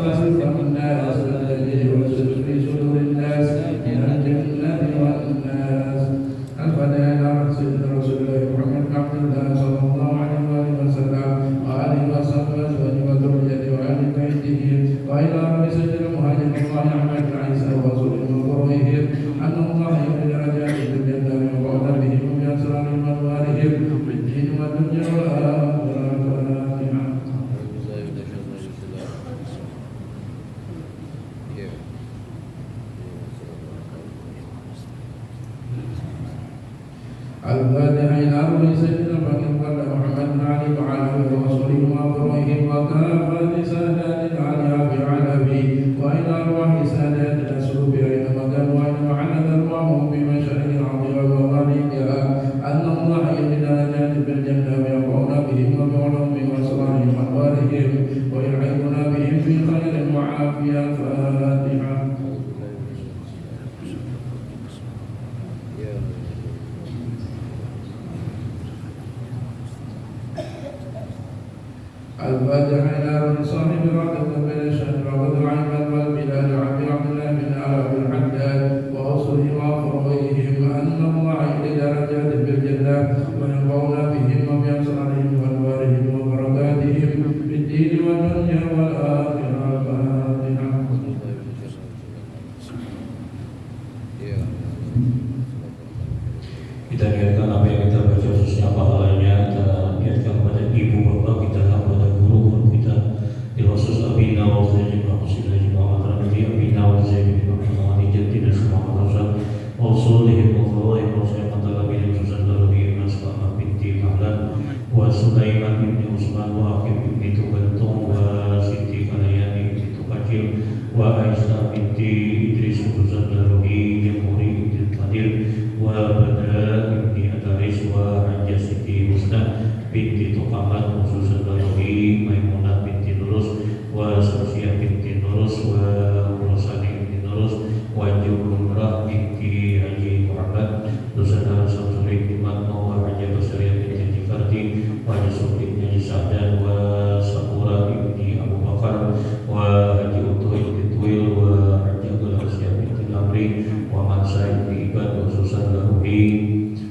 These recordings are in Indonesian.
وأسلم الناس والذي يوسوس في صدور الناس من الجنة والناس. الفاتحة على سيدنا رسول الله محمد بن عبد الله صلى الله عليه وآله وسلم وآله وصحبه وأزواجه وذريته وآل بيته وإلى رب سيدنا المهاجر الله أحمد بن عيسى ورسوله وقرئهم أن الله يولي درجات في الجنة ويقعد بهم بأسرارهم وأنوارهم في الدين والدنيا والآخرة. الفاتحة إلى روح سيدنا محمد بن علي وعلى آله ورسوله وقرئهم وكافة سادات العليا بعلبي وإلى أرواح سادات الأسلوب أينما كانوا وأينما علت أرواحهم بمشاهد العظيمة ومغاربها أن الله يولي درجات في الجنة ويقعون بهم وبعلومهم وأسرارهم وأنوارهم ويعينون بهم في خير وعافية. الفاتحة. الفاتحة إلى روح صاحب العقد بين الشهر وعقد العيبة والبلاد عبد الله بن أبي الحداد وأصله وفروعهم أن الله يولي درجات في الجنة ويقعون بهم وبأسرارهم وأنوارهم وبركاتهم في الدين والدنيا والآخرة. الفاتحة. Kita niatkan apa yang kita baca khususnya pahalanya, kita niatkan kepada ibu bapak kita, kepada guru kita, di khusus Abina wa Zaini wa Musilai wa Madrami Abina wa Zaini wa Muhammad Jati dan semua madrasah Usulihim wa Fawaih wa Sayyid Matalabihim Susan Darubihim Aslamah binti Mahlan wa Sulaiman bin Usman wa Akhir bin Tukantung wa Siti Kanayani bin Tukacil wa Aisyah binti Idris Susan Darubi Jamhuri bin Qadir wa Badra binti Adaris wa Hajjah Siti Husna binti Tukamat Susan Darubi Maimunah binti Nurus wa Sofia binti Nurus wa Rosani binti Nurus wa Jumrah binti Haji Muhammad Dusana Samsuri bin Matno wa Hajjah Basariah binti Tifarti wa Yusuf bin Haji Sa'dan wa Sakura binti Abu Bakar wa Haji Utoy bin Tuil wa Haji Abdul Hasyah binti Lamri wa Mansai bin Ibad wa Susan Darubi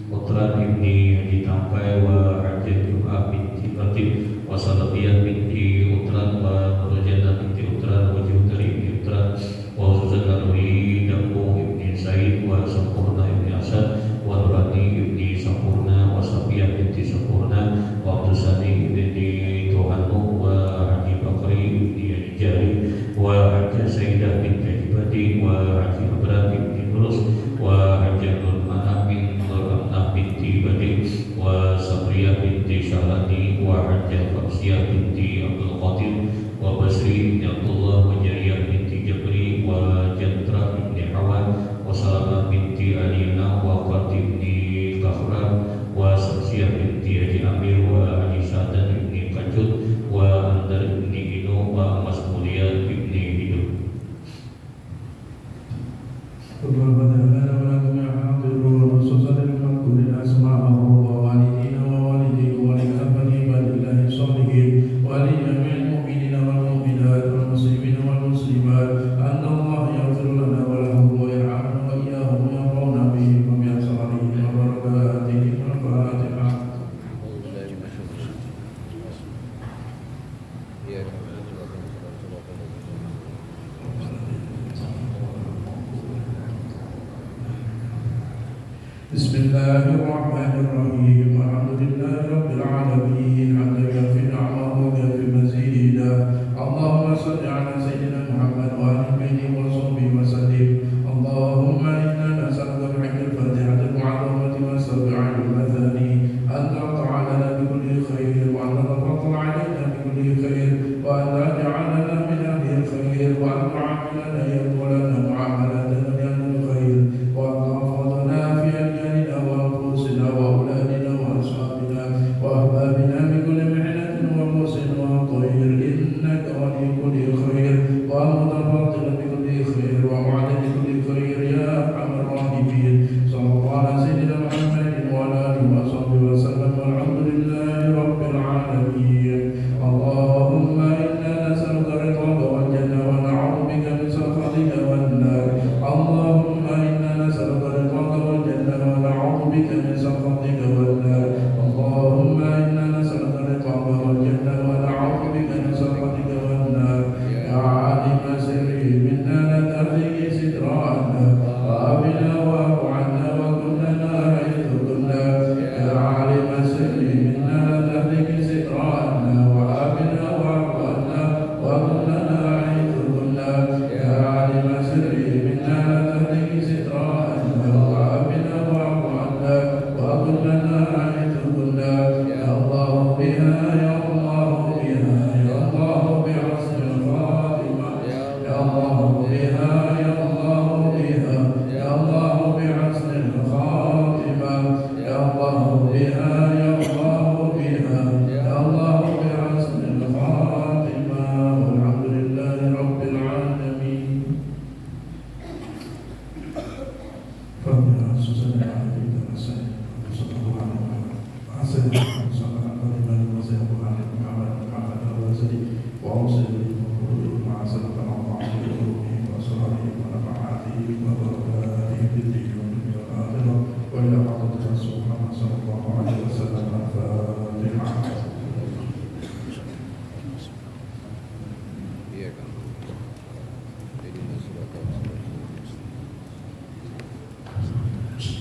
Putra binti Haji Tampai wa Haji Jum'ah binti Latif wa Salatiyah binti Utran wa Nurjana binti Utran wa Judari binti Utran wa Susan Darubi Dampu binti Said wa Sampurna binti Asad wa Nurani binti Sampurna wa Safiyah binti Sampurna wa Abdusani binti Tuhanu wa Haji Bakri binti Haji Jari wa Haji Sayyidah binti Haji Badi wa Haji Abra binti Nurus wa Haji Nur Mana bin Nur Amnah binti Badi wa Sabriyah binti Syalani wa Haji Faksiyah binti Abdul Qadir wa Basri binti Abdullah wa Jariyah binti Jabri wa Jantra binti Hawan wa Salamah binti Alina wa Qati binti Kafran wa Samsiyah binti Haji Amir wa Haji Sadan binti Kajut wa Andar binti Inu wa Mas Mulia binti Hidup. ولجميع المؤمنين والمؤمنات والمسلمين والمسلمات أن الله يغفر لنا ولهم ويرحمنا وإياهم ويرضون بهم وبأسرارهم وبركاتهم. الفاتحة. بسم الله الرحمن الرحيم. الحمد لله رب العالمين حمدا يكفي نعمه ويكفي مزيدا. اللهم صل على سيدنا محمد وآل بيته وصحبه وسلم. اللهم إنا نسألك بحق الفاتحة المعظمة والسبع المثاني أن ترضى لنا بكل خير وأن تفضل علينا بكل خير وأن تجعلنا من أهل الخير وأن تعاملنا يقولنا معاملتنا لأهل الخير وأن تحفظنا في أدياننا وأنفسنا وأولادنا وأصحابنا وأحبابنا من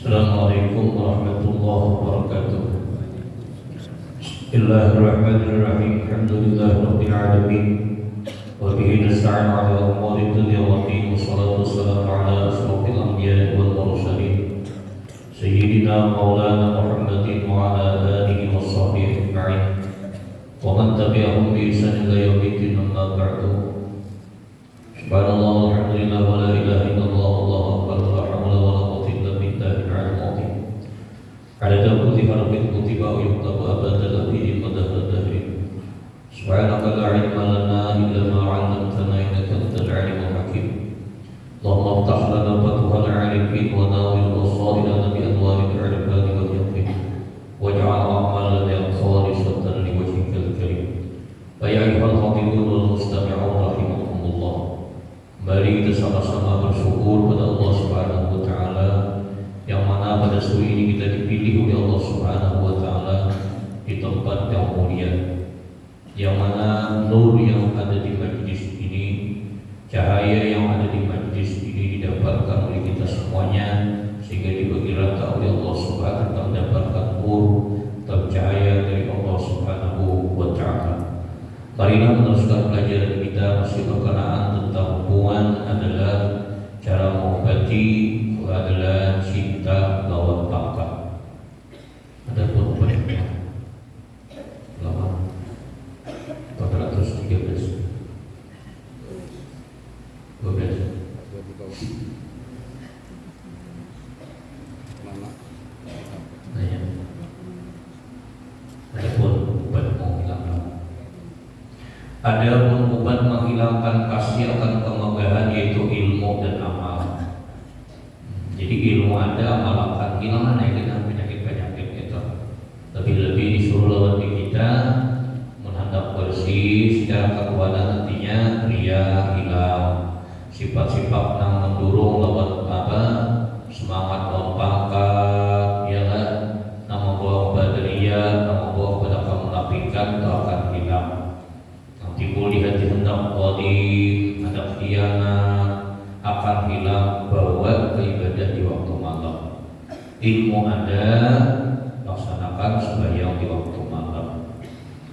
Assalamualaikum warahmatullahi wabarakatuh. Bismillahirrahmanirrahim. Alhamdulillahirabbil alamin. Wa bihi nasta'in 'ala umuri dunya wa din. Wassalatu wassalamu 'ala asyrofil anbiya'i wal mursalin. Sayyidina Maulana Muhammadin wa 'ala alihi washabbihi ajma'in. Wa man tabi'ahum bi ihsan ila yaumiddin, amma ba'du. Subhanallah walhamdulillah wa la ilaha illallah wallahu akbar wa la haula wa la quwwata illa billahil 'aliyyil 'azim. Adada kulli harfin kutiba wa yuktabu abadal abidin wa dahri. Subhanaka la ilma lana illa ma 'allamtana innaka antal 'alimul hakim. Allahumma iftah lana fathuhal 'arifin wa nawwir basairana bi anwaril 'irfani wal yaqin. Waj'al a'malana khalisatan li wajhikal karim. Wa ya ayyuhal hadirin wal mustami'un rahimakumullah. Mari kita sama-sama bersyukur pada Allah Subhanahu wa taala yang mana pada sore ini kita dipilih oleh Allah Subhanahu wa taala di tempat yang mulia, yang mana nur yang ada di majlis ini, cahaya yang ada di majlis ini didapatkan oleh kita semuanya, sehingga dibagi rata oleh Allah Subhanahu wa taala mendapatkan nur dan cahaya dari Allah Subhanahu wa taala. Marilah meneruskan pelajaran kita masih berkenaan tentang hubungan adalah cara mengobati, adalah cinta lawan pangkat. Ada pun banyak lama 413 12 Adapun obat menghilangkan kasih akan kemegahan yaitu ilmu dan amal. Jadi ilmu ada, amal akan hilang dengan penyakit-penyakit itu. Lebih-lebih disuruh lawan diri kita menghadap bersih secara kekuatan, nantinya ria hilang, sifat-sifat yang mendorong lawan semangat lawan pangkat, ya kan, nama membawa kepada ria, nama membawa kepada kemunafikan itu akan hilang. Timbul di hati hendak qadim, ada khianat, akan hilang, bawa ke ibadah di waktu malam. Ilmu ada, laksanakan sembahyang di waktu malam.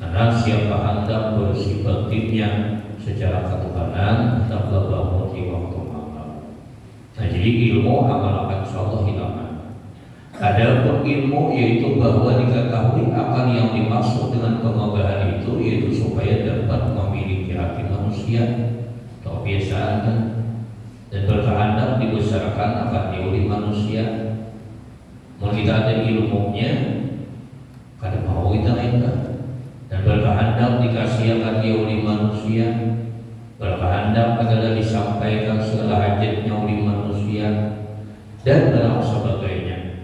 Karena siapa hendak bersih batinnya secara ketuhanan, hendaklah bangun di waktu malam. Nah, jadi ilmu amal akan insyaallah hilangan. Adapun ilmu yaitu bahwa diketahui akan yang dimaksud dengan kemegahan itu, yaitu supaya dapat memiliki hati manusia atau kebiasaan kan, dan berkehendak dibesarkan akan oleh manusia. Mau kita ada ilmunya, kadang mau kita enggak, dan berkehendak dikasih akan oleh manusia. Berkehendak adalah disampaikan segala hajatnya oleh manusia dan dalam sebagainya.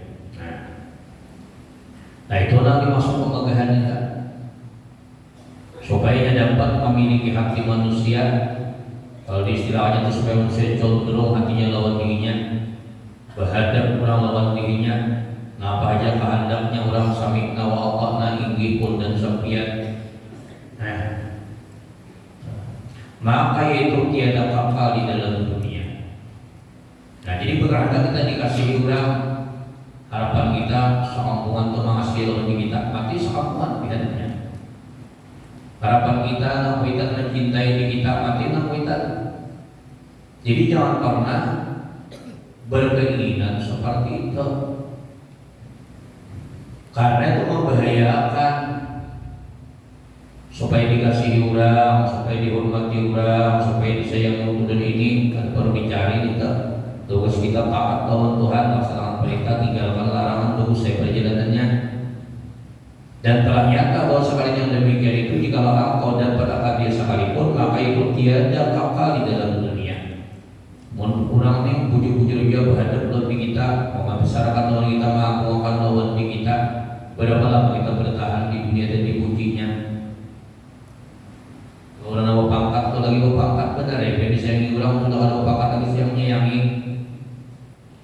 Nah, itu nanti masuk kemegahan kita, supaya dapat memiliki hati manusia. Kalau di istilahnya itu supaya manusia condong hatinya lawan dirinya, berhadap orang lawan dirinya. Nah, apa aja kehendaknya orang sami'na wa ata'na inggih pun dan sampian. Nah, maka itu tiada kekal di dalam dunia. Nah, jadi berkehendak kita dikasih orang, harapan kita sekampungan itu mengasihi lawan kita, mati sekampungan pilihannya. Harapan kita nak mencintai diri kita, mati nak kita. Jadi jangan pernah berkeinginan seperti itu, karena itu membahayakan. Supaya dikasihi orang, supaya dihormati orang, supaya disayangi untuk dan ini kan baru dicari kita. Tugas kita taat lawan Tuhan, laksanakan perintah, tinggalkan larangan, tunggu saya perjalanannya. Dan telah nyata bahwa sekali yang demikian itu, jika engkau dapat akan dia sekalipun, maka itu tiada kekal di dalam dunia. Orang ini bujur-bujur dia berhadap lawan kita, membesarkan lawan kita, mengakukan lawan kita. Berapa lama kita bertahan di dunia dan dipujinya? Orang nama pangkat itu lagi pangkat benar ya, jadi disayangi orang sudah ada pangkat lagi siang menyayangi.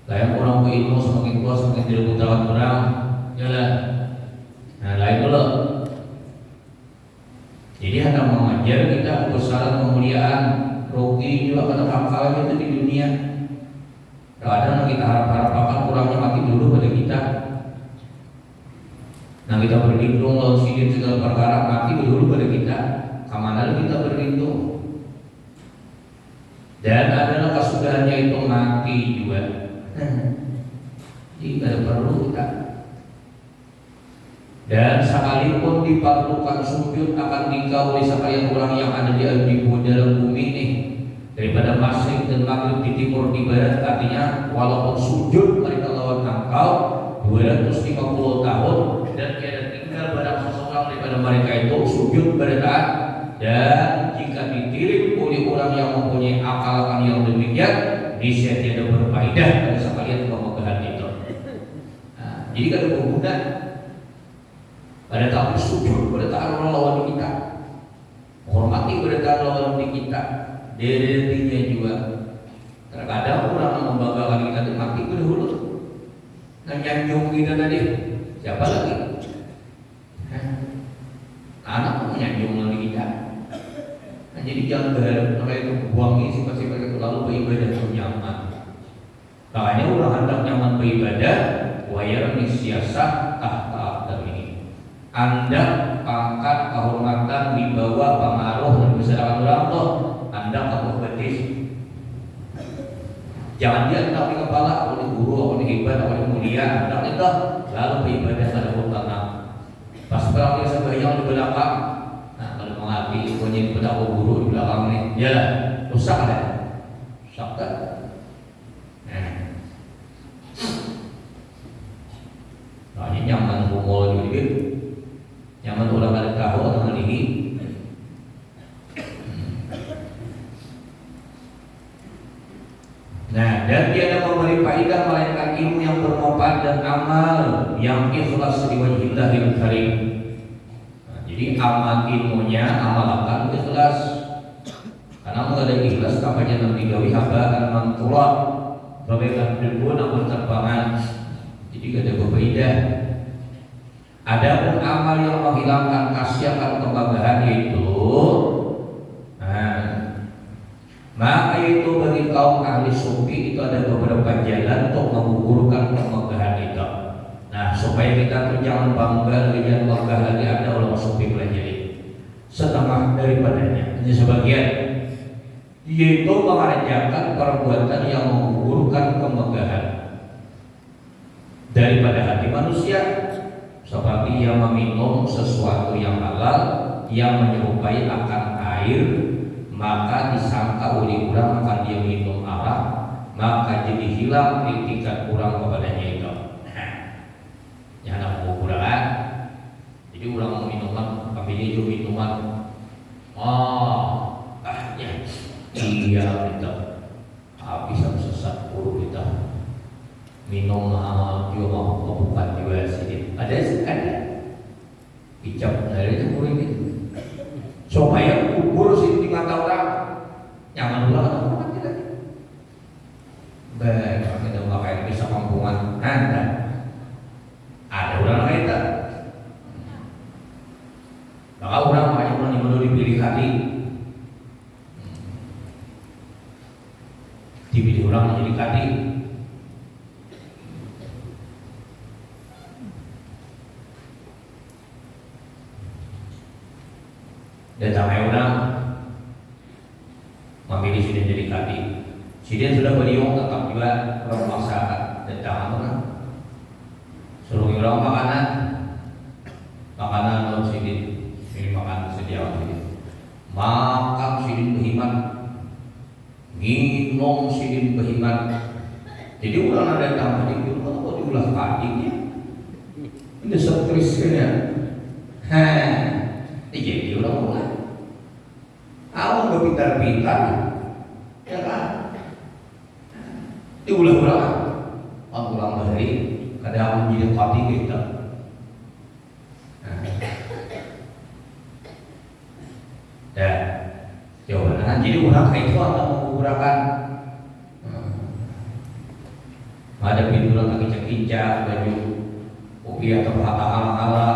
Lain orang berilmu semakin tua semakin tidak putaran orang, jalan. Nah, lain dulu. Jadi ada mengajar kita kebesaran kemuliaan, rogi juga pada akalnya itu di dunia. Kadang kita harap-harap akan kurangnya mati dulu. kita. Nah kita berlindung lawan sidin segala perkara mati dulu pada kita. Kemana kita berlindung? Dan adalah kesudahannya itu mati juga. Jadi tidak perlu kita. Dan sekalipun diperlukan sujud akan dikauli sekalian orang yang ada di dalam bumi ini daripada masyrik dan maghrib di timur di barat, artinya walaupun sujud mereka lawan engkau 250 tahun dan tiada tinggal pada seseorang daripada mereka itu sujud pada taat. Dan jika ditilik oleh orang yang mempunyai akal yang demikian, niscaya tiada berfaedah pada sekalian kemegahan itu. Nah, jadi kalau berguna pada tahap sujud pada taat orang lawan kita, hormati pada taat lawan kita, dirinya juga. Terkadang orang yang membanggakan kita itu mati dahulu, nyanjung kita tadi, siapa lagi? Anak menyanjung lagi kita. Nah, jadi jangan berharap mereka itu buangi sifat-sifat itu lalu beribadah itu nyaman. Makanya orang hendak nyaman beribadah, wayar siasat tahta ini. Anda pangkat kehormatan di bawah pengaruh dan kesadaran orang tuh, Anda kamu betis. Jangan dia hendak di kepala, aku di guru, aku di hebat, aku di mulia, hendak itu lalu beribadah pada utama. Pas perang dia sebayang di belakang. Nah kalau mengerti punya di belakang guru di belakang ini, ya rusak kan? Rusak kan? Nah ini nyaman humor juga, nyaman orang ada tahu orang ini. Nah dan tiada memberi faedah melainkan ilmu yang bermanfaat dan amal yang ikhlas liwajhillahil karim. Jadi amal ilmunya amalkan ikhlas. Karena mengadai ikhlas kapannya nanti gawi habaan mantulah bagaikan debu namun terbangan. Jadi gak ada berbeda. Adapun amal yang menghilangkan kasihan kebanggaan itu, maka itu bagi kaum ahli sufi itu ada beberapa jalan untuk menggugurkan kemegahan itu. Nah, supaya kita tuh jangan bangga dengan megah lagi ada ulama sufi pelajari. Setengah daripadanya, hanya sebagian, yaitu mengerjakan perbuatan yang menggugurkan kemegahan daripada hati manusia, seperti yang meminum sesuatu yang halal yang menyerupai akan air, maka disangka oleh orang akan dia minum arak, maka jadi hilang etikat kurang kepadanya itu. Jangan pengukuran. Jadi orang minuman, tapi dia juga minuman. Ya, iya kita habis sesat buruk kita. Minum juga mau bukan juga sedikit. Ada hijab dari itu ini. Supaya kubur sih di mata orang nyaman pula kan orang tidak. Baik, kita nggak kayak bisa kampungan Anda. Ada orang lain tak? Maka orang banyak orang yang perlu dipilih hati. Dipilih orang menjadi kadi. Dan sampai orang memilih sidin jadi kadi. Sidin sudah beliau tetap juga orang masyarakat dan jangan orang suruh orang makanan lalu sidin ini makan sediawan sidin, makan sidin berhimat, minum sidin berhimat. Jadi orang ada tambah di rumah kok diulah kadinya ini stresnya. Jadi orang awal berpintar-pintar, ya kan? Diulah-ulah, ulang dari kadang menjadi hati kita. Dan jawaban jadi orang itu akan menggunakan ada pinturan lagi cek-cek baju kopi atau kata ala-ala.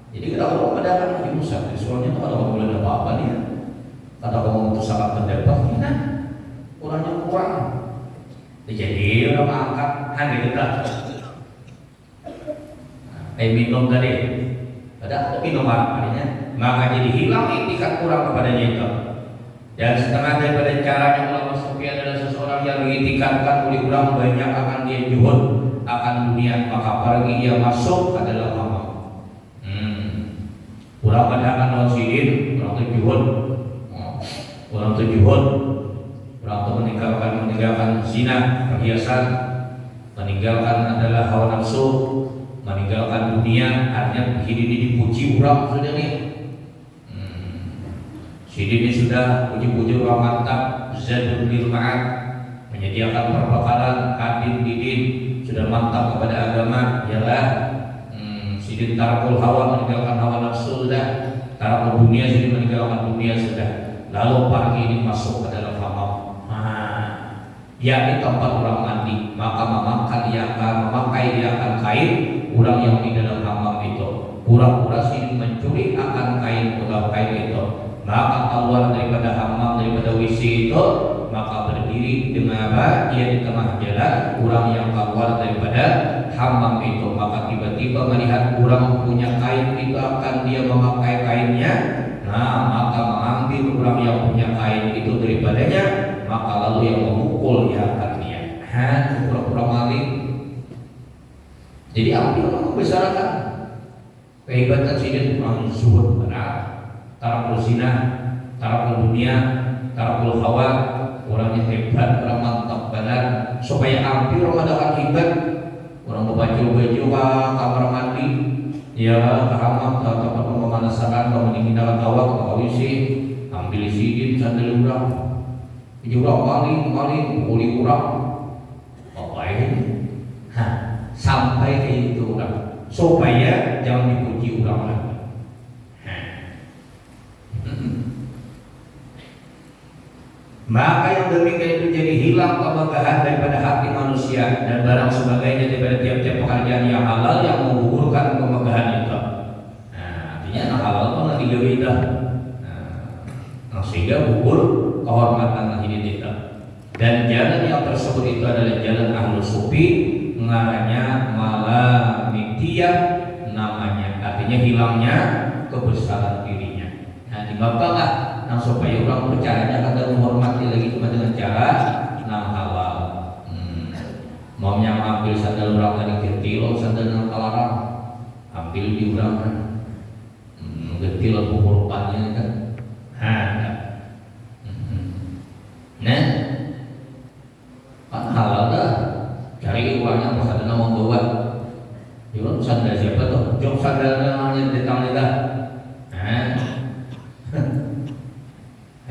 Jadi kita kalau ada kan lagi musab, soalnya tuh kalau boleh ada apa-apa nih, kata kamu untuk sangat pendapat, kita orangnya kurang. Jadi orang angkat, gitu dah. minum tadi. Ada minuman artinya, maka jadi hilang iktikat kurang kepadanya itu. Dan setengah daripada caranya ulama sufi adalah seseorang yang diiktikatkan oleh orang banyak akan dia juhud akan dunia, maka pergi dia masuk ke dalam amal. Orang kadang non sidin, orang tu juhud, orang tu juhud, orang tu meninggalkan zina, perhiasan, meninggalkan adalah hawa nafsu, meninggalkan dunia, artinya hidup ini dipuji orang sudah ni. Sidin ini sudah puji-puji orang mantap, zadul bil ma'ad, menyediakan perbekalan hadin didin, sudah mantap kepada agama, ialah sidin tarakul hawa, meninggalkan hawa nafsu sudah, tarakul dunia, sidin meninggalkan dunia sudah. Lalu pagi ini masuk ke dalam hamam, yakni tempat orang mandi, maka memakai dia akan kain orang yang di dalam hamam itu. Pura-pura sidin mencuri akan kain itu. Maka keluar daripada hammam, daripada WC itu, maka berdiri dengan apa? Ia di tengah jalan. Orang yang keluar daripada hammam itu, maka tiba-tiba melihat orang punya kain itu, akan dia memakai kainnya. Nah, maka mengambil orang yang punya kain itu daripadanya, maka lalu yang memukul dia akan dia. Pura-pura maling. Jadi apa yang membesarkan kehebatan sidin orang zuhud benar. Tarakul zina, tarakul dunia, tarakul hawa, orangnya hebat, orang mantap benar. Supaya hampir orang ada akibat, orang baju ke kamar mandi, ya ke hammam, ke tempat pemanasan, ke mendinginkan awak, ke WC, ambil sidin sandal orang, maling, pukuli orang, apa ini? Sampai ke itu orang, supaya jangan dipuji orang lagi. Maka yang demikian itu jadi hilang kemegahan daripada hati manusia dan barang sebagainya daripada tiap-tiap pekerjaan yang halal yang menggugurkan kemegahan itu. Artinya yang halal itu nanti gawe dah. Sehingga gugur kehormatan ini itu. Dan jalan yang tersebut itu adalah jalan ahlu sufi, ngarannya malamitiyah namanya. Artinya hilangnya kebesaran dirinya. Di bapak supaya orang percayanya kata menghormati lagi cuma dengan cara halal. Maunya ambil sandal orang dari getil, sandal yang kalarang, ambil di orang kan, getil penghormatannya kan, nah, halal dah. Cari uangnya pas ada nama bawa, jual sandal siapa tuh? Jok sandal namanya datang dah.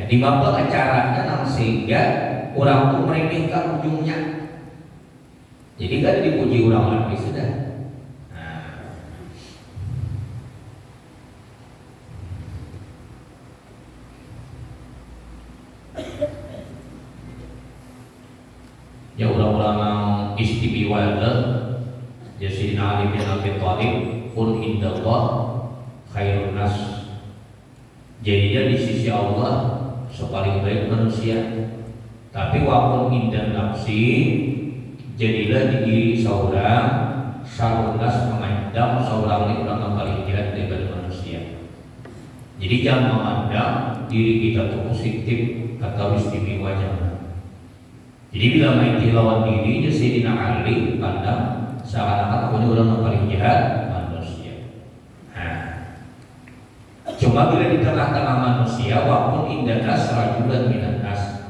Di bawah acaranya sehingga orang itu meremehkan ujungnya. Jadi kan dipuji orang lagi sudah. Ya ulama istimewa Sayyidina Ali bin Abi Thalib, qul indallah khairun nas. Jadinya di sisi Allah sepaling baik manusia. Tapi walaupun indah nafsi, jadilah di diri seorang sarunas memandang seorang ini orang yang paling jahat daripada manusia. Jadi jangan memandang diri kita itu positif atau istimewa, jangan. Jadi bila main lawan diri, Sayyidina Ali pandang seakan-akan aku ini orang yang paling jahat manusia. Cuma bila di tengah-tengah manusia, walaupun indah nas rajulan minan nas,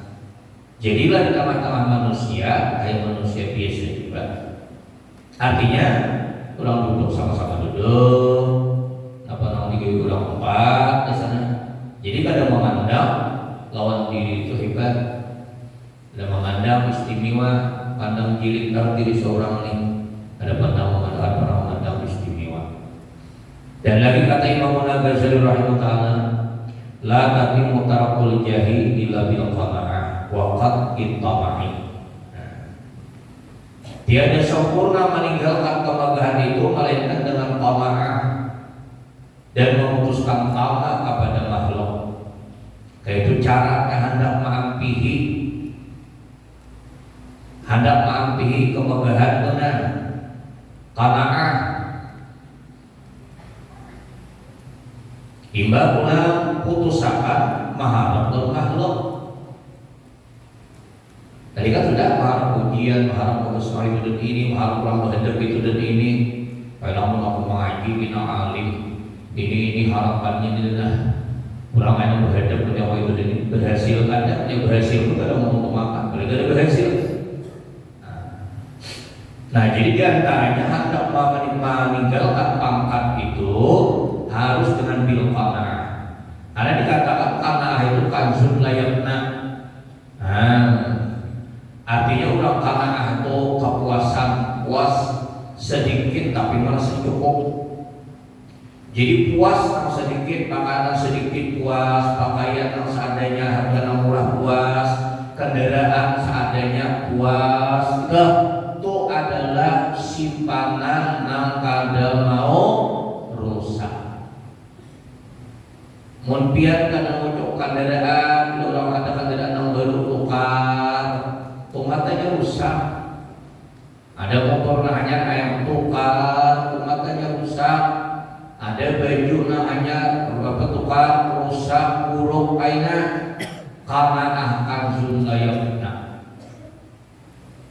jadilah di tengah-tengah manusia kayak manusia biasa juga. Artinya orang duduk sama-sama duduk, apa namanya orang empat di sana. Jadi kadang memandang lawan diri itu hebat, kadang memandang istimewa, pandang jilid diri seorang ini, ada pandang memandang istimewa. Dan lagi kata Imam Ghazali rahimahullah, la tatimu tarakul jahi illa bil qana'ah wa qat'it tama'i. Tiada sempurna meninggalkan kemegahan itu melainkan dengan qana'ah dan memutuskan tamak kepada makhluk. Yaitu cara hendak mengampihi kemegahan benar. Qana'ah Timbangna putusakan maharap dan makhluk. Tadi kan sudah maharap ujian, maharap putus itu dan ini, maharap pulang berhadap itu dan ini. Namun aku mengaji bina alim. Ini harapannya ini adalah pulang yang berhadap dengan itu dan ini berhasil. Ada yang berhasil itu ada ngomong makan, ada berhasil. Nah jadi diantaranya hendak meninggalkan pangkat itu harus dengan bil qanaah. Karena dikatakan qanaah itu kanzun layakna. Artinya orang qanaah itu kepuasan, puas sedikit tapi merasa cukup. Jadi puas yang sedikit, makanan sedikit puas, pakaian yang seadanya, harga yang murah puas, kendaraan seadanya puas. Itu adalah simpanan yang kada mau rusak. Mun pian kana ngucuk kendaraan, orang ada kendaraan yang baru tukar, tumatanya rusak. Ada motor hanya yang tukar, tumatanya rusak. Ada baju hanya tukar, rusak, buruk aina karena kanzun layakna.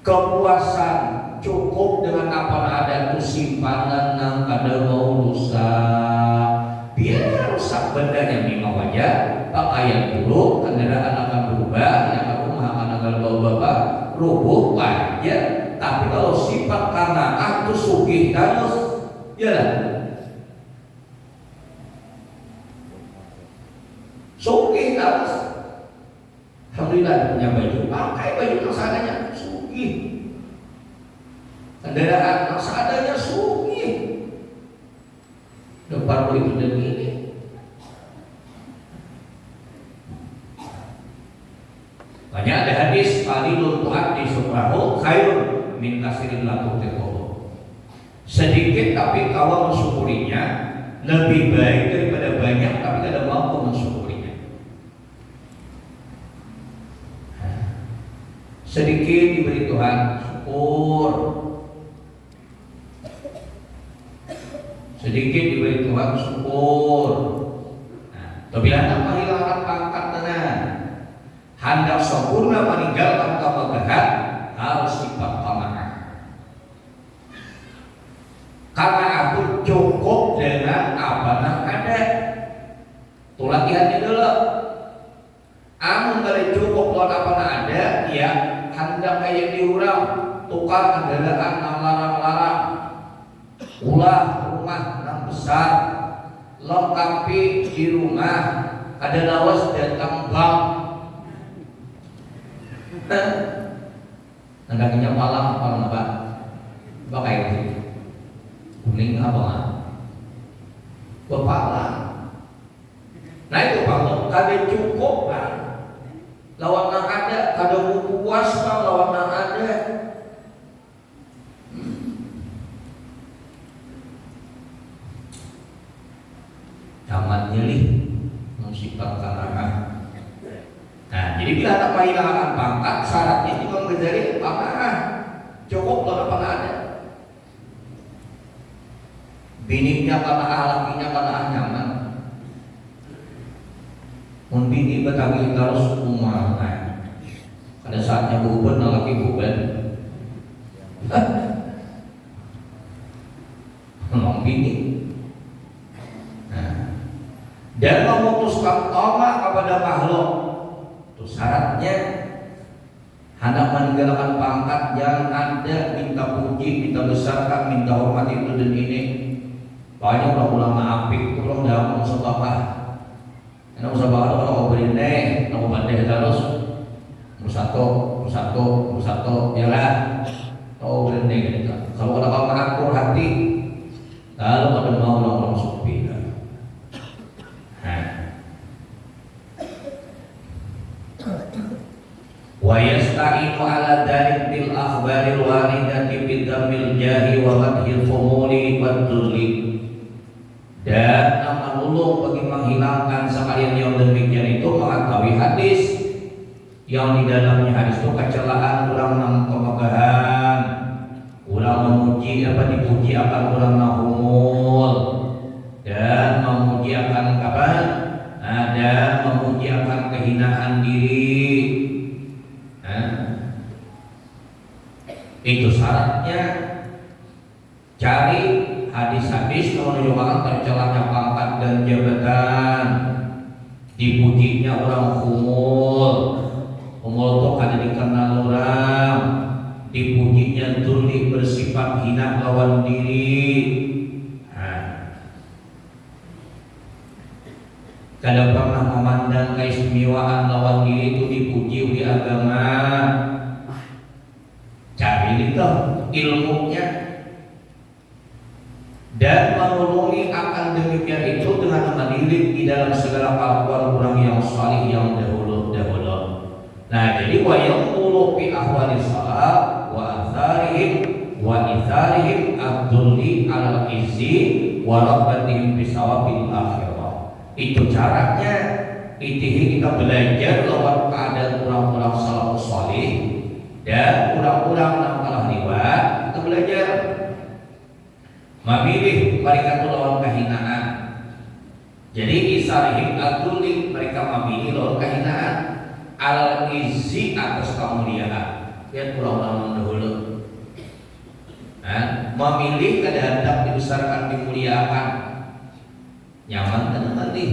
Kepuasan cukup dengan apa ada itu simpanan yang kada mau rusak. Biar rusak bendanya memang wajar, pakaian buruk, kendaraan akan berubah, yang rumah akan bawa rubuh wajar. Tapi kalau sifat karena itu sugih danus, ya lah. Sugih danus. Alhamdulillah punya baju, pakai baju yang seadanya, sugih. Kendaraan yang seadanya sugih. Depan itu dan ini. Banyak ada hadis qalilun tu'addi syukrahu khairun min kasirin la tu'tiquhu. Sedikit tapi kalau mensyukurinya lebih baik daripada banyak tapi tidak mampu mensyukurinya. Sedikit diberi Tuhan, syukur. Sedikit diberi Tuhan, syukur. Apabila tanpa hilangkan pangkat tenan, hendak sempurna meninggalkan kemegahan harus sifat qanaah. Karena aku cukup dengan apa yang ada. Tuh latihannya dulu. Amun kalau cukup dengan apa yang ada, ya hendak kayak diurang, tukar kendaraan yang larang-larang, ulah rumah yang besar, lengkapi di rumah, ada lawas datang bank. Nandangnya palang apa? Apa itu? Kuning apa? Bepalang. Nah itu kalau kada cukup kan? Lawan yang ada, kada buku puas kan lawan yang ada. Zaman nyelih musibah qanaah. Nah, jadi bila tak kehilangan pangkat, syaratnya juga menjadi qanaah. Cukup lah apa ada. Bininya qanaah, lakinya qanaah nyaman. Mun bini betagi terus rumah. Pada saatnya buben, laki buben. Ngomong bini. Dan memutuskan tamak kepada makhluk. Itu syaratnya hendak meninggalkan pangkat yang ada, minta puji, minta besarkan, minta hormat itu dan ini. Banyak ulama apik, tolong dah musabaqah. Karena musabaqah itu kalau berineh, kalau bandeh terus musatu, ya lah. Kalau berineh gitu. Kalau ada mengatur hati, lalu ada mau langsung pilih. Wa yasta'inu ala dzalik bil akhbaril waridati bi dhammil jahi wa madhil fumuli wad dhulli. Dan nama nulung bagi menghilangkan sekalian yang demikian itu mengetahui hadis yang di dalamnya hadis itu kecelaan kurang nang kemegahan, kurang memuji apa dipuji akan kurang nahumul, dan memuji memuji akan kapan? Ada memuji akan kehinaan diri. Itu syaratnya. Cari hadis-hadis menunjukkan tercelanya pangkat dan jabatan, dipujinya orang humul itu kada dikenal orang, dipujinya dzulli bersifat hina lawan diri. Kada pernah memandang keistimewaan lawan diri itu dipuji di agama. Cari itu ilmunya dan menolongi akan demikian itu dengan melirik di dalam segala kelakuan orang yang salih yang dahulu. Nah, jadi wa yaqulu fi ahwali salat wa atharihim ad-dulli ala izzi wa rabbatihim fi sawabil akhirah. Itu caranya kita belajar lawan keadaan orang-orang salafus salih dan orang-orang yang telah lewat. Kita belajar memilih mereka lawan kehinaan. Jadi isarihim ad-dulli, mereka memilih lawan kehinaan, al izzi atas kemuliaan. Lihat orang-orang dahulu memilih kehendak dibesarkan, dimuliakan, nyaman dan nanti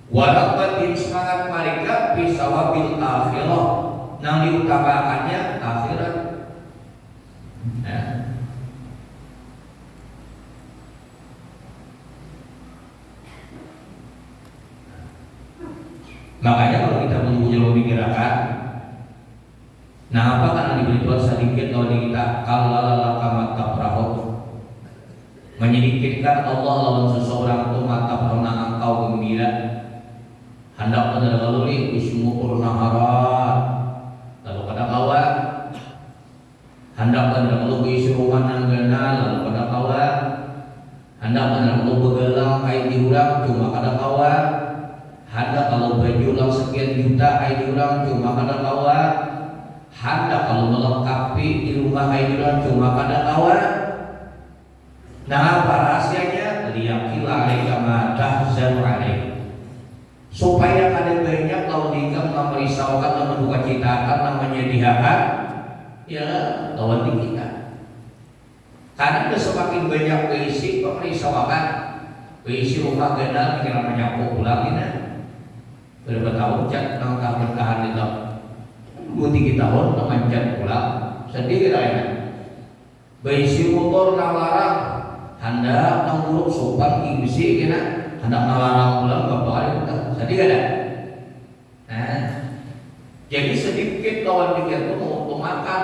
walaupun semangat mereka bisa wabil akhirah, yang diutamakannya akhirat. Makanya kalau kita punya pemikiran, nah apa karena diberi Tuhan sedikit kalau kita kalau mata perahu menyedikitkan Allah lawan seseorang itu mata pernah engkau gembira hendak pada lalu ismu naharat lalu pada kawan hendak pada lalu isi rumah nanggana lalu pada kawan hendak pada lalu begelang kain diurang cuma pada kawan hendak kalau baju ulang sekian juta kain diurang cuma pada kawan hendak kalau melengkapi di rumah kain diurang cuma pada kawan. Nah, apa rahasianya? Liyaqila alaika ma tahzanu alaik. Supaya kada banyak lawan dikam merisaukan dan menduka citakan menyedihkan ya lawan di kita. Karena semakin banyak keisi merisaukan, keisi rumah genal kira menyapu pulang ini. Berapa tahun cat nang bertahan itu? 2-3 tahun mencat pulang sedih kita. Keisi motor nang larang hendak nanguruk sopan ingsi kena hendak nalarang pulang bapak hari kita jadi ada. Jadi sedikit lawan dikit itu mau makan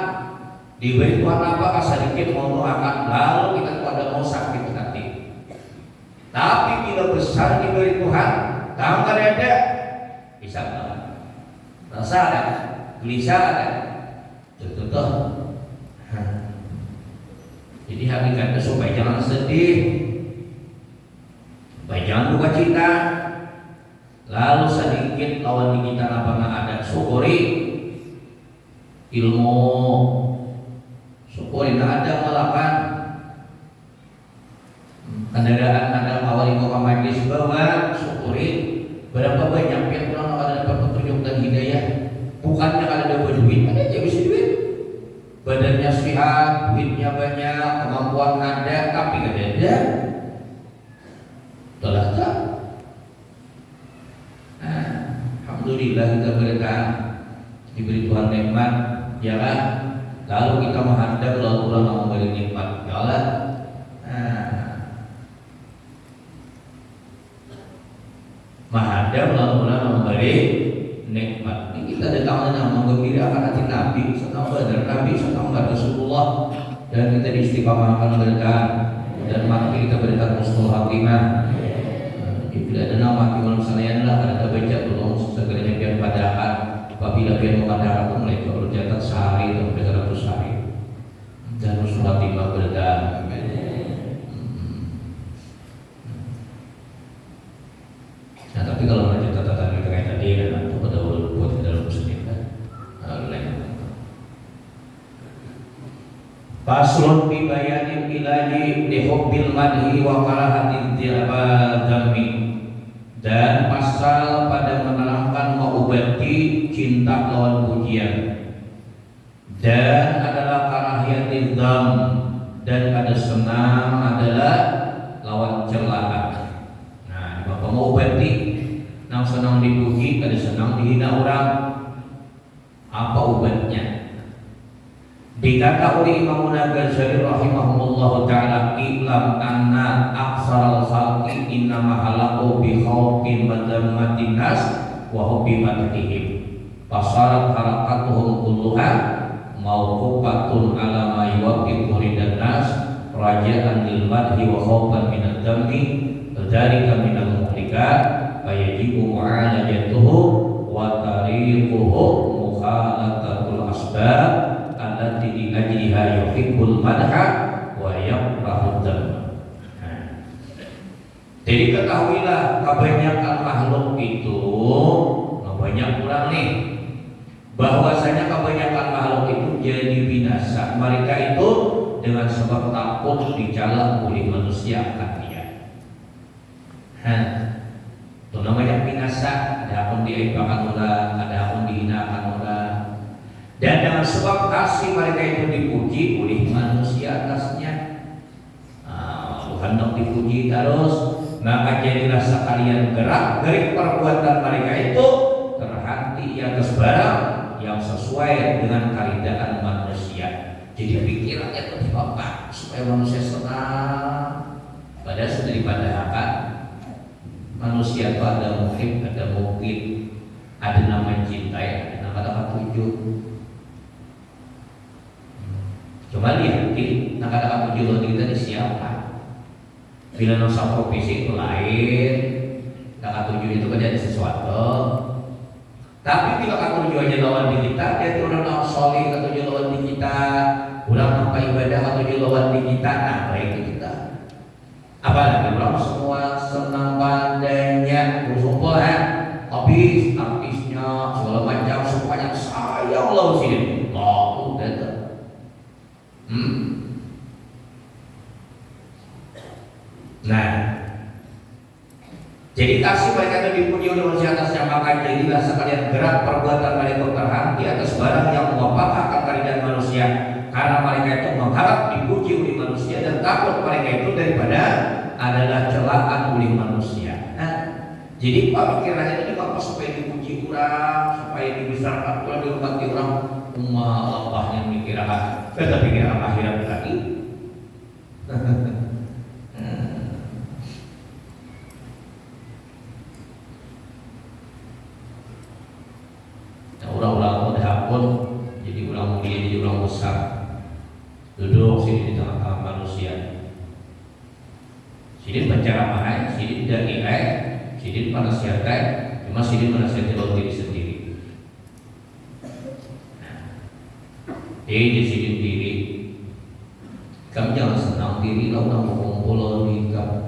diberi Tuhan apa sedikit mau makan lalu kita pada mau sakit hati. Tapi bila besar diberi Tuhan tangan ada bisa banget rasa ada gelisah ada tuh. Jadi hakikatnya supaya jangan sedih, supaya jangan duka cita. Lalu sedikit lawan di kita apa nggak ada syukuri ilmu, syukuri nggak ada melakukan kendaraan ada awal kau majlis bawa syukuri berapa banyak yang orang ada dapat petunjuk dan hidayah. Bukannya ada duit, ada aja bisa duit. Badannya sehat, duitnya banyak, kemampuan ada, tapi gak ada. Telah tak. Alhamdulillah kita berkah diberi Tuhan nikmat, ya kan? Lalu kita menghadap lalu orang memberi nikmat, ya kan? Menghadap lalu orang memberi nikmat. Kita datang dengan menggembirakan hati Nabi, senang badar Nabi, senang badar Rasulullah, dan kita diistiqamahkan berkah dan mati kita berikan husnul khatimah. Bila ada nama malam selain lah ada terbaca tolong segeranya biar padahal apabila biar memadakan pun mulai berjalan sehari atau 300 hari dan husnul khatimah berkah. Nah tapi kalau ada catatan kita kayak tadi kan itu pada buat di dalam muslim kan Faslun bi bayanil ilahi li hubbil madhi wa karahatil dzammi. dan pasal pada menerangkan mengobati cinta lawan pujian, dan adalah karahiyatil dzam, dan ada senang adalah lawan celaan. Nah, bapak mau obati nang senang dipuji, ada senang dihina orang. Apa obatnya? Dikata oleh Imam Ghazali rahimahullah taala, "Ilam anna aksal khalqi innama halaqu bi khawfin madammatin nas wa hubbi madhihim. Fasarat harakatuhum kulluha mawqufatun ala ma yuwaffiqu ridan nas raja'an lil madhi wa khawfan min ad-dammi dzalika min al-muhlikat fayajibu mu'alajatuhu wa tariquhu mukhalatatul asbab allati li ajliha yuhibbul madha wa yakrahu dzamma." Jadi ketahuilah kebanyakan makhluk itu, banyak kurang nih, bahwasanya kebanyakan makhluk itu jadi binasa. Mereka itu dengan sebab takut dicela oleh manusia akan dia. Itu namanya binasa. Ada akun diaibakan orang, ada akun dihinakan orang. Dan dengan sebab kasih mereka itu dipuji oleh manusia atasnya. Tuhan dok dipuji terus, maka jadilah sekalian gerak-gerik perbuatan mereka itu terhenti atas barang yang sesuai dengan karidaan manusia. Jadi pikirannya itu bapak supaya manusia senang. Padahal sudah dipadahkan manusia itu ada muhib, ada mukib, ada nama cintai, ada nama tujuh. Coba lihat, nama tujuh kita di siapa? Bila nusa profesi itu lain, nama tujuh itu kan jadi sesuatu. Tapi bila kata tujuh aja lawan di kita, dia orang yang soleh kata tujuh lawan di kita, orang apa ibadah kata tujuh lawan di kita, nah baik kita. Apalagi orang semua senang pandainya, bersumpah habis artisnya segala macam semuanya sayang lawan sini, lalu betul. Nah, jadi kasih mereka itu dipuji oleh manusia atasnya, maka jadilah sekalian gerak perbuatan mereka terhenti atas barang yang mewafaqkan akan karidaan manusia, karena mereka itu mengharap dipuji oleh manusia dan takut mereka itu daripada adalah celaan oleh manusia. Nah, jadi pemikirannya ini apa supaya dipuji orang, supaya dibesarkan orang, dihormati orang, Allah yang mikirkan, kita pikiran akhirat lagi. Orang-orang muda pun jadi orang mulia, jadi orang besar, duduk sini di tengah-tengah manusia. Sini penceramah, sini dai, sini penasihat, cuma sini menasihati diri sendiri. Di sini diri, kamu jangan senang diri, lah orang mau kumpul di kamu.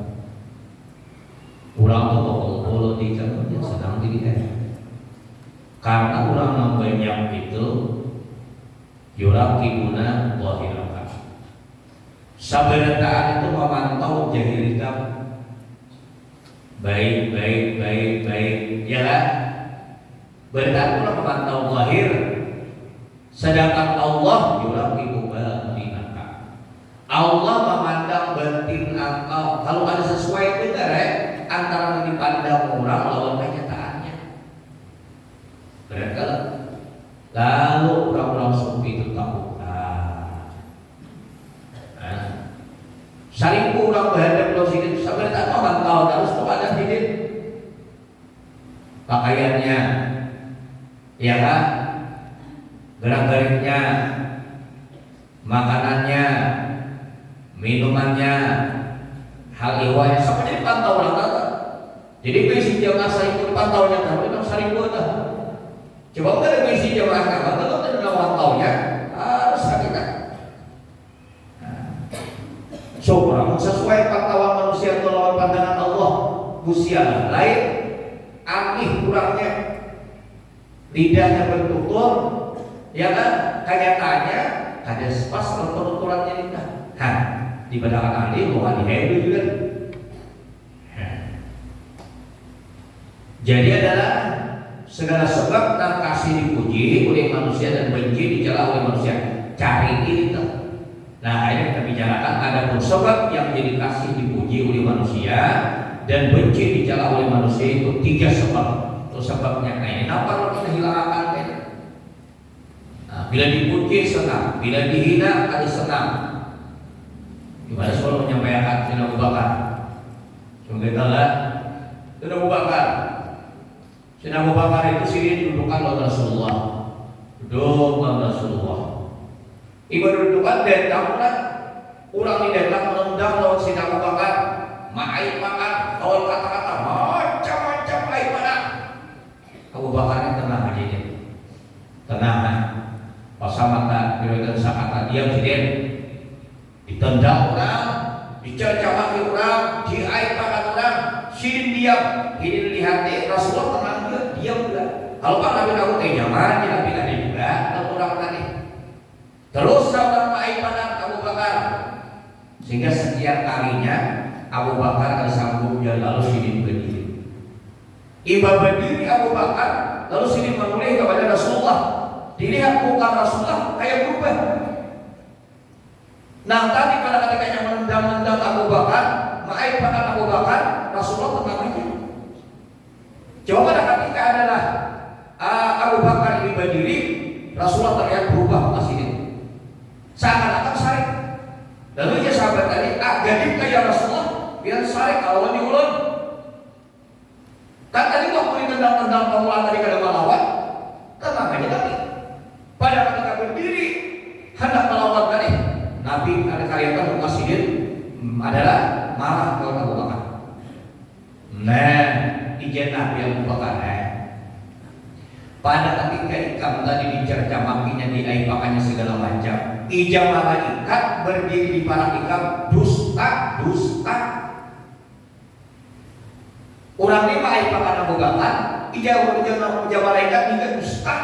Orang tuh mau kumpul di kamu, jangan senang diri Karena orang yang banyak itu yurakibuna wahiraka. Sabenetaan itu memantau jahil kamu. Baik, ya kan? Berarti orang memantau lahir, sedangkan Allah yurakibu batinaka. Allah memandang batin engkau. Kalau ada sesuai benar antara yang dipandang orang lawan kenyataannya. Berarti lalu orang-orang sufi itu tahu. Saringku orang berhadap lo sini sampai tak memantau terus kepada diri pakaiannya, ya kan, gerak-geriknya, makanannya, minumannya, hal ihwanya sampai jadi pantau orang kata. Jadi besi jamaah saya ikut pantaunya tahu itu saringku dah. Coba kita besi jamaah kawan, kalau tidak pantaunya harus kita. Coba sesuai pantauan manusia atau lawan pandangan Allah, usia lain, aneh kurangnya, lidahnya bertutur, ya kan, kenyataannya ada pas penuturannya lidah. Di pandangan ahli bukan di juga. Jadi adalah segala sebab dan kasih dipuji oleh manusia dan benci dicela oleh manusia. Cari itu. Nah, ini kita bicarakan ada pun sebab yang jadi kasih dipuji oleh manusia dan benci dicela oleh manusia itu 3 sebab. Itu sebabnya kayak ini. Kenapa kalau kita hilangkan ini? Nah, bila dipuji senang, bila dihina ada senang. Gimana selalu menyampaikan Sayyidina Abu Bakar? Semoga Allah Sayyidina Abu Bakar. Sayyidina Abu Bakar itu sini dudukan oleh Rasulullah. Duduk oleh Rasulullah. Ibadah dudukan datang orang ini datang menendang lawan Sayyidina Abu Bakar. Ma'aib makan, lawan kata-kata macam-macam lain mana. Abu Bakar ini tenang aja dia. Tenang. Pasamata diriwayatkan sakata diam sidin. Ditendang orang, dicercamaki orang, diaipakan orang, sidin diam. Ini lihat Rasulullah tenang juga, diam juga. Kalau Pak Nabi tahu nyaman, Nabi ada juga, kalau orang tadi. Terus orang aipakan Abu Bakar, sehingga setiap kalinya Abu Bakar akan sanggup jalan lalu sidin berdiri. Iba berdiri Abu Bakar, lalu sidin menoleh kepada Rasulullah. Dilihat muka Rasulullah kayak berubah. Nah tadi pada ketikanya menendang-nendang Abu Bakar, mengaipakan Abu Bakar, Rasulullah tenang aja. Coba pada ketika adalah Abu Bakar ini berdiri, Rasulullah terlihat berubah muka sidin. Seakan-akan sarik. Lalu ya sahabat tadi, gadim kayak Rasulullah, biar sarik kalau diulun. Kan tadi waktu ditendang-tendang pemulaan tadi kada melawan, tenang aja tadi. Pada ketika berdiri hendak melawan tadi, Nabi ada kalian muka sidin adalah marah kepada Abu Bakar. Nah, ijen Nabi Abu Bakar. Pada ketika ikam tadi dicerca makinya, diaipakannya segala macam, ijam malah ikat berdiri di para ikam dusta. Orang ini mengaipakan Abu Bakar, ijam malaikat hingga dusta.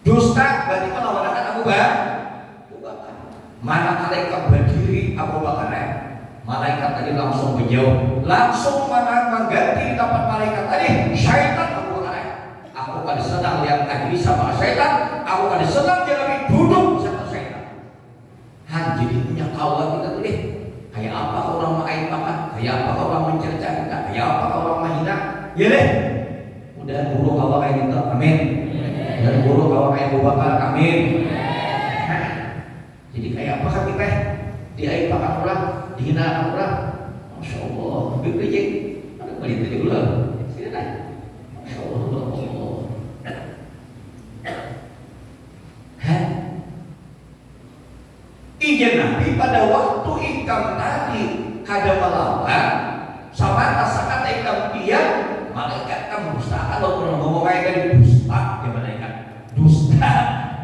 Dusta berarti melawan Abu Bakar. Mana malaikat berdiri Abu Bakar, malaikat tadi langsung menjauh, langsung mana mengganti tempat malaikat tadi syaitan Abu Bakar. Aku kan senang lihat tadi sama syaitan, aku kan senang jadi duduk sama syaitan. Jadi punya kawan kita tuh deh. Kayak apa orang mengaipakan, kayak apa orang mencerca kita, kayak apa orang menghina. Ya deh. Udah buruk kawan kayak gitu, amin. Dan buruk kawan kayak Abu Bakar, amin. Jadi kayak apa kan kita diaipakan orang, dihina orang. Masya Allah, bejek. Ada balik tadi ulang. Sini lah. Masya Allah. Ijen Nabi pada waktu ikam tadi kada melawan sama rasakan ikam dia malaikat kamu dusta. Kalau pernah ngomong kayak tadi dusta ya malaikat dusta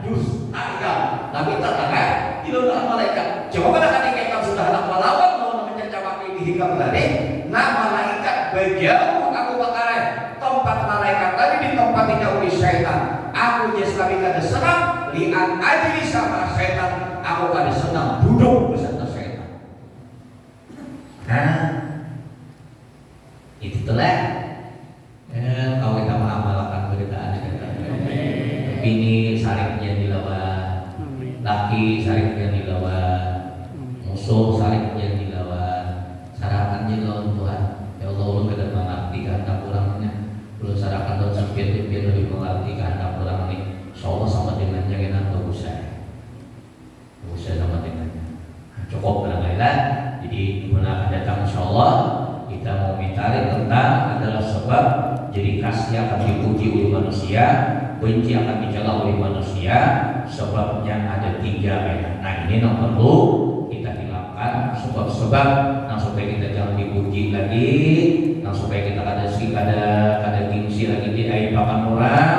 ya. Tapi ternyata tidak ada malaikat. Coba pada ketika ikam sudah hendak melawan mau mencacamaki di ikam tadi, nah malaikat berjauh Abu Bakar. Tempat malaikat tadi di tempat tidak oleh syaitan. Aku jadi kada senang lihat aja sama syaitan. Aku kada senang duduk bersama syaitan. Itu telah kalau kita mengamalkan beritaan ini sariknya dilawan, laki sariknya dilawan, musuh sariknya dilawan, sarakannya lawan Tuhan. Ya Allah, ulun kada mengerti kehendak orangnya, ulun sarakan dan sampai biar lebih mengerti kehendak orang ini. Insyaallah sama dengan jangan bagus sama dengannya. Cukup barangkali. Jadi dimana akan datang insyaallah kita mau minta tentang adalah sebab jadi kasih akan dipuji oleh manusia, benci akan dicela oleh manusia. Sebabnya ada 3 ya. Nah ini yang perlu kita hilangkan sebab-sebab yang supaya kita jangan dipuji lagi, yang supaya kita kada gengsi lagi diaipakan orang.